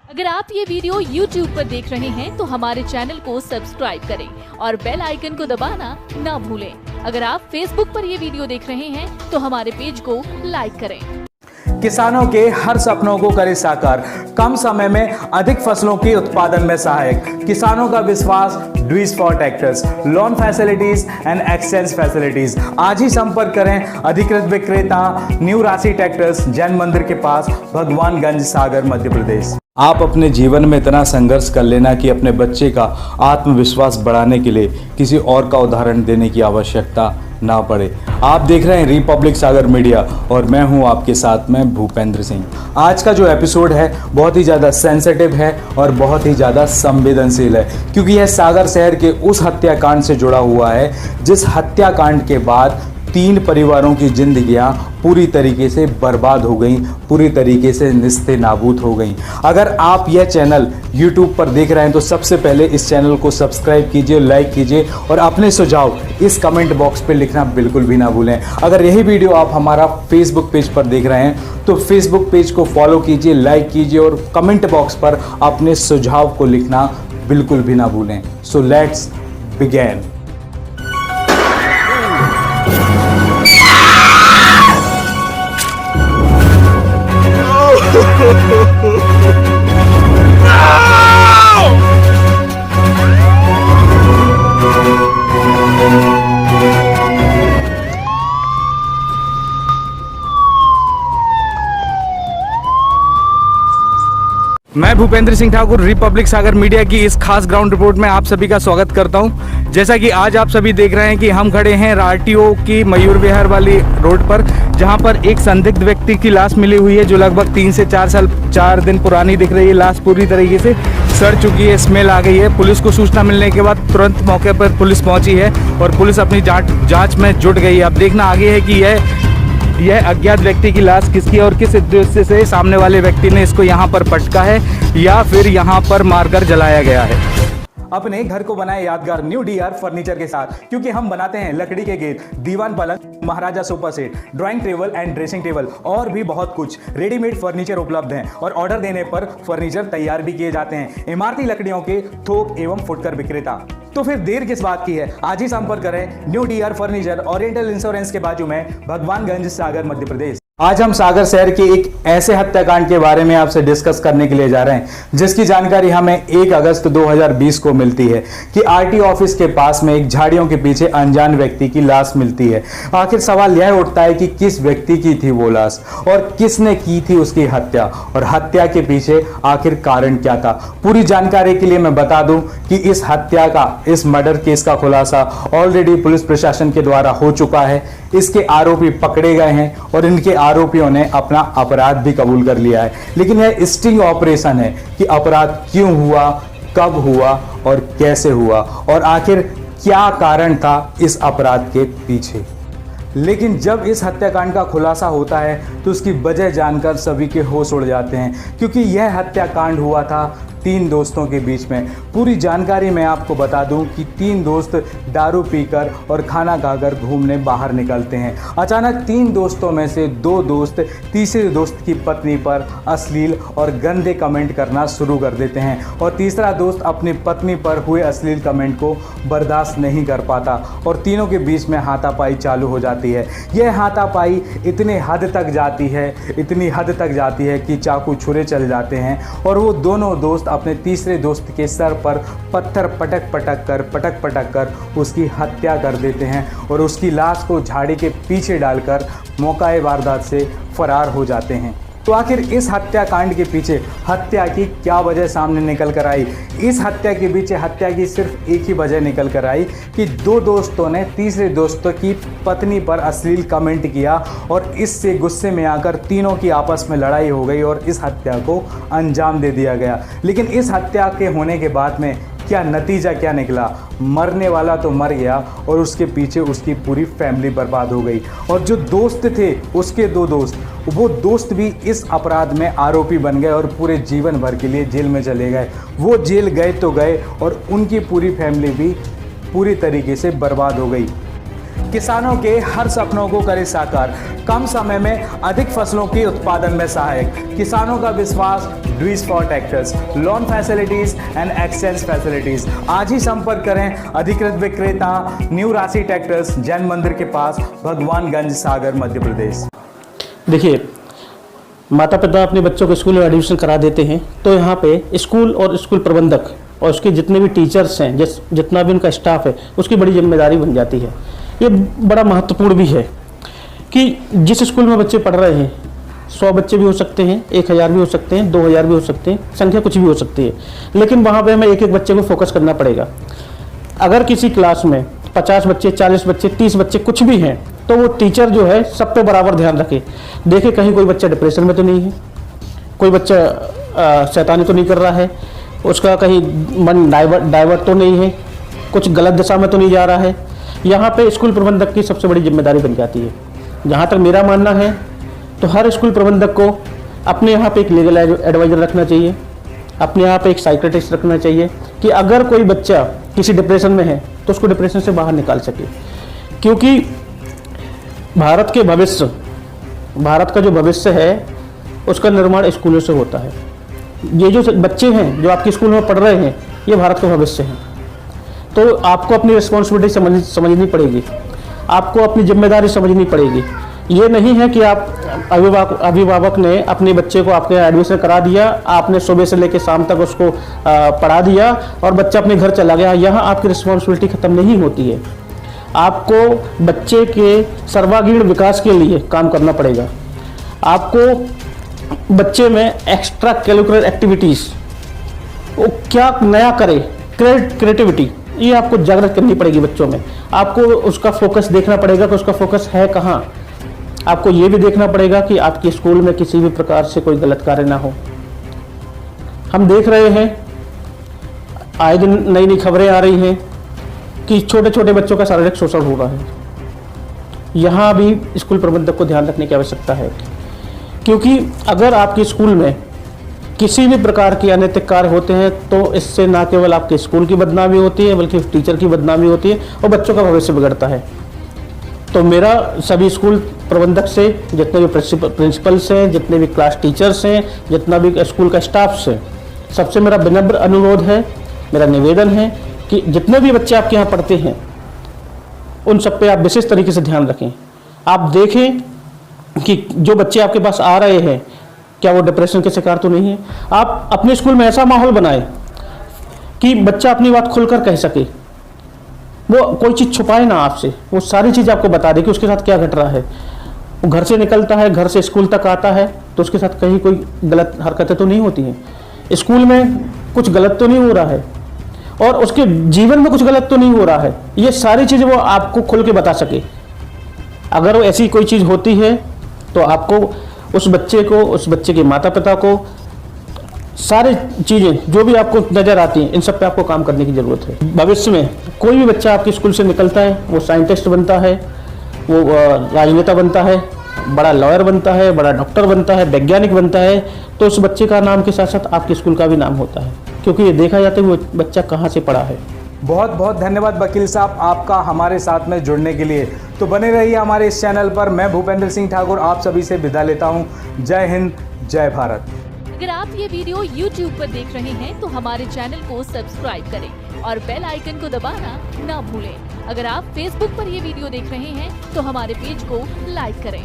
अगर आप ये वीडियो YouTube पर देख रहे हैं तो हमारे चैनल को सब्सक्राइब करें और बेल आइकन को दबाना ना भूलें। अगर आप Facebook पर ये वीडियो देख रहे हैं तो हमारे पेज को लाइक करें। किसानों के हर सपनों को करे साकार, कम समय में अधिक फसलों के उत्पादन में सहायक, किसानों का विश्वास dues for tractors, loan facilities and exchange facilities. आज ही संपर्क करें अधिकृत विक्रेता न्यू राशि ट्रैक्टर्स, जैन मंदिर के पास, भगवानगंज, सागर, मध्य प्रदेश। आप अपने जीवन में इतना संघर्ष कर लेना कि अपने बच्चे का आत्मविश्वास बढ़ाने के लिए किसी और का उदाहरण देने की आवश्यकता ना पड़े। आप देख रहे हैं रिपब्लिक सागर मीडिया और मैं हूं आपके साथ में भूपेंद्र सिंह। आज का जो एपिसोड है बहुत ही ज़्यादा सेंसिटिव है और बहुत ही ज़्यादा संवेदनशील है, क्योंकि यह सागर शहर के उस हत्याकांड से जुड़ा हुआ है जिस हत्याकांड के बाद 3 परिवारों की जिंदगियां पूरी तरीके से बर्बाद हो गई, पूरी तरीके से निस्ते नाबूद हो गई। अगर आप यह चैनल YouTube पर देख रहे हैं तो सबसे पहले इस चैनल को सब्सक्राइब कीजिए, लाइक कीजिए और अपने सुझाव इस कमेंट बॉक्स पे लिखना बिल्कुल भी ना भूलें। अगर यही वीडियो आप हमारा फेसबुक पेज पर देख रहे हैं तो फेसबुक पेज को फॉलो कीजिए, लाइक कीजिए और कमेंट बॉक्स पर अपने सुझाव को लिखना बिल्कुल भी ना भूलें। So let's begin. मैं भूपेंद्र सिंह ठाकुर रिपब्लिक सागर मीडिया की इस खास ग्राउंड रिपोर्ट में आप सभी का स्वागत करता हूं। जैसा कि आज आप सभी देख रहे हैं कि हम खड़े हैं आरटीओ की मयूर विहार वाली रोड पर, जहां पर एक संदिग्ध व्यक्ति की लाश मिली हुई है जो लगभग 3 से 4 दिन पुरानी दिख रही है। लाश पूरी तरीके से सड़ चुकी है, स्मेल आ गई है। पुलिस को सूचना मिलने के बाद तुरंत मौके पर पुलिस पहुंची है और पुलिस अपनी जाँच में जुट गई है। अब देखना आगे है कि यह अज्ञात व्यक्ति की लाश किसकी और किस उद्देश्य से सामने वाले व्यक्ति ने इसको यहाँ पर पटका है या फिर यहाँ पर मारकर जलाया गया है। अपने घर को बनाए यादगार न्यू डीआर फर्नीचर के साथ, क्योंकि हम बनाते हैं लकड़ी के गेट, दीवान पलंग, महाराजा sofa set, drawing table and dressing table और भी बहुत कुछ। रेडीमेड फर्नीचर उपलब्ध हैं और ऑर्डर देने पर फर्नीचर तैयार भी किए जाते हैं। इमारती लकड़ियों के थोक एवं फुटकर विक्रेता। तो फिर देर किस बात की है, आज ही संपर्क करें new DR furniture, Oriental Insurance के बाजू में, भगवानगंज, सागर, मध्य प्रदेश। आज हम सागर शहर के एक ऐसे हत्याकांड के बारे में आपसे डिस्कस करने के लिए जा रहे हैं जिसकी जानकारी हमें 1 अगस्त 2020 को मिलती है कि आरटीओ ऑफिस के पास में एक झाड़ियों के पीछे अनजान व्यक्ति की लाश मिलती है। आखिर सवाल यह उठता है कि किस व्यक्ति की थी वो लाश और किसने की थी उसकी हत्या, और हत्या के पीछे आखिर कारण क्या था। पूरी जानकारी के लिए मैं बता दूं कि इस हत्या का, इस मर्डर केस का खुलासा ऑलरेडी पुलिस प्रशासन के द्वारा हो चुका है। इसके आरोपी पकड़े गए हैं और इनके आरोपियों ने अपना अपराध भी कबूल कर लिया है। लेकिन यह स्टिंग ऑपरेशन है कि अपराध क्यों हुआ, कब हुआ और कैसे हुआ और आखिर क्या कारण था इस अपराध के पीछे। लेकिन जब इस हत्याकांड का खुलासा होता है तो उसकी वजह जानकर सभी के होश उड़ जाते हैं, क्योंकि यह हत्याकांड हुआ था 3 दोस्तों के बीच में। पूरी जानकारी मैं आपको बता दूं कि 3 दोस्त दारू पीकर और खाना खाकर घूमने बाहर निकलते हैं। अचानक 3 दोस्तों में से 2 दोस्त तीसरे दोस्त की पत्नी पर अश्लील और गंदे कमेंट करना शुरू कर देते हैं और तीसरा दोस्त अपनी पत्नी पर हुए अश्लील कमेंट को बर्दाश्त नहीं कर पाता और तीनों के बीच में हाथापाई चालू हो जाती है। यह हाथापाई इतनी हद तक जाती है कि चाकू छुरे चल जाते हैं और वो दोनों दोस्त अपने तीसरे दोस्त के सर पर पत्थर पटक कर उसकी हत्या कर देते हैं और उसकी लाश को झाड़ी के पीछे डालकर मौका-ए वारदात से फरार हो जाते हैं। तो आखिर इस हत्याकांड के पीछे हत्या की क्या वजह सामने निकल कर आई। इस हत्या के पीछे हत्या की सिर्फ एक ही वजह निकल कर आई कि 2 दोस्तों ने तीसरे दोस्तों की पत्नी पर अश्लील कमेंट किया और इससे गुस्से में आकर तीनों की आपस में लड़ाई हो गई और इस हत्या को अंजाम दे दिया गया। लेकिन इस हत्या के होने के बाद में क्या नतीजा क्या निकला, मरने वाला तो मर गया और उसके पीछे उसकी पूरी फैमिली बर्बाद हो गई। और जो दोस्त थे उसके 2 दोस्त, वो दोस्त भी इस अपराध में आरोपी बन गए और पूरे जीवन भर के लिए जेल में चले गए। वो जेल गए तो गए और उनकी पूरी फैमिली भी पूरी तरीके से बर्बाद हो गई। किसानों के हर सपनों को करे साकार, कम समय में अधिक फसलों की उत्पादन में सहायक, किसानों का विश्वास dues for tractors, loan facilities and exchange facilities. आज ही संपर्क करें अधिकृत विक्रेता न्यू राशि ट्रैक्टर्स, जैन मंदिर के पास, भगवानगंज, सागर, मध्य प्रदेश। देखिए, माता पिता अपने बच्चों को स्कूल में एडमिशन करा देते हैं तो यहाँ पे स्कूल और स्कूल प्रबंधक और उसके जितने भी टीचर्स हैं, जितना भी उनका स्टाफ है, उसकी बड़ी जिम्मेदारी बन जाती है। ये बड़ा महत्वपूर्ण भी है कि जिस स्कूल में बच्चे पढ़ रहे हैं, 100 बच्चे भी हो सकते हैं, 1000 भी हो सकते हैं, 2000 भी हो सकते हैं, संख्या कुछ भी हो सकती है, लेकिन वहाँ पे हमें एक एक बच्चे को फोकस करना पड़ेगा। अगर किसी क्लास में 50 बच्चे, 40 बच्चे, 30 बच्चे कुछ भी हैं, तो वो टीचर जो है सब पे बराबर ध्यान रखे, देखे कहीं कोई बच्चा डिप्रेशन में तो नहीं है, कोई बच्चा शैतानी तो नहीं कर रहा है, उसका कहीं मन डाइवर्ट तो नहीं है, कुछ गलत दिशा में तो नहीं जा रहा है। यहाँ पे स्कूल प्रबंधक की सबसे बड़ी जिम्मेदारी बन जाती है। जहाँ तक मेरा मानना है तो हर स्कूल प्रबंधक को अपने यहाँ पे एक लीगल एडवाइजर रखना चाहिए, अपने यहाँ पे एक साइकियाट्रिस्ट रखना चाहिए कि अगर कोई बच्चा किसी डिप्रेशन में है तो उसको डिप्रेशन से बाहर निकाल सके। क्योंकि भारत का जो भविष्य है उसका निर्माण स्कूलों से होता है। ये जो बच्चे हैं जो आपके स्कूल में पढ़ रहे हैं, ये भारत का भविष्य है। तो आपको अपनी रिस्पॉन्सिबिलिटी समझनी पड़ेगी, आपको अपनी जिम्मेदारी समझनी पड़ेगी। ये नहीं है कि आप अभिभावक ने अपने बच्चे को आपके एडमिशन करा दिया, आपने सुबह से लेकर शाम तक उसको पढ़ा दिया और बच्चा अपने घर चला गया। यहाँ आपकी रिस्पॉन्सिबिलिटी खत्म नहीं होती है। आपको बच्चे के सर्वांगीण विकास के लिए काम करना पड़ेगा। आपको बच्चे में एक्स्ट्रा करिकुलर एक्टिविटीज़ वो क्या नया करे, क्रिएटिविटी, ये आपको जागृत करनी पड़ेगी बच्चों में। आपको उसका फोकस देखना पड़ेगा कि उसका फोकस है कहाँ। आपको ये भी देखना पड़ेगा कि आपके स्कूल में किसी भी प्रकार से कोई गलत कार्य ना हो। हम देख रहे हैं आए दिन नई नई खबरें आ रही हैं कि छोटे छोटे बच्चों का शारीरिक शोषण हो रहा है। यहाँ भी स्कूल प्रबंधक को ध्यान रखने की आवश्यकता है, क्योंकि अगर आपके स्कूल में किसी भी प्रकार के अनैतिक कार्य होते हैं तो इससे न केवल आपके स्कूल की बदनामी होती है बल्कि टीचर की बदनामी होती है और बच्चों का भविष्य बिगड़ता है। तो मेरा सभी स्कूल प्रबंधक से, जितने भी प्रिंसिपल्स हैं, जितने भी क्लास टीचर्स हैं, जितना भी स्कूल का स्टाफ है, सबसे मेरा विनम्र अनुरोध है, मेरा निवेदन है कि जितने भी बच्चे आपके यहाँ पढ़ते हैं उन सब पे आप विशेष तरीके से ध्यान रखें। आप देखें कि जो बच्चे आपके पास आ रहे हैं क्या वो डिप्रेशन के शिकार तो नहीं है। आप अपने स्कूल में ऐसा माहौल बनाएं कि बच्चा अपनी बात खुलकर कह सके, वो कोई चीज़ छुपाए ना आपसे, वो सारी चीज़ आपको बता दे कि उसके साथ क्या घट रहा है। वो घर से निकलता है, घर से स्कूल तक आता है तो उसके साथ कहीं कोई गलत हरकतें तो नहीं होती हैं, स्कूल में कुछ गलत तो नहीं हो रहा है और उसके जीवन में कुछ गलत तो नहीं हो रहा है। ये सारी चीज़ें वो आपको खुल के बता सके। अगर वो ऐसी कोई चीज़ होती है तो आपको उस बच्चे के माता पिता को सारी चीज़ें जो भी आपको नज़र आती हैं, इन सब पे आपको काम करने की ज़रूरत है। भविष्य में कोई भी बच्चा आपके स्कूल से निकलता है, वो साइंटिस्ट बनता है, वो राजनेता बनता है, बड़ा लॉयर बनता है, बड़ा डॉक्टर बनता है, वैज्ञानिक बनता है, तो उस बच्चे का नाम के साथ साथ आपके स्कूल का भी नाम होता है, क्योंकि ये देखा जाता है वो बच्चा कहाँ से पढ़ा है। बहुत बहुत धन्यवाद वकील साहब आपका हमारे साथ में जुड़ने के लिए। तो बने रहिए हमारे इस चैनल पर। मैं भूपेंद्र सिंह ठाकुर आप सभी से विदा लेता हूँ। जय हिंद, जय भारत। अगर आप ये वीडियो YouTube पर देख रहे हैं तो हमारे चैनल को सब्सक्राइब करें और बेल आइकन को दबाना ना भूलें। अगर आप Facebook पर ये वीडियो देख रहे हैं तो हमारे पेज को लाइक करें।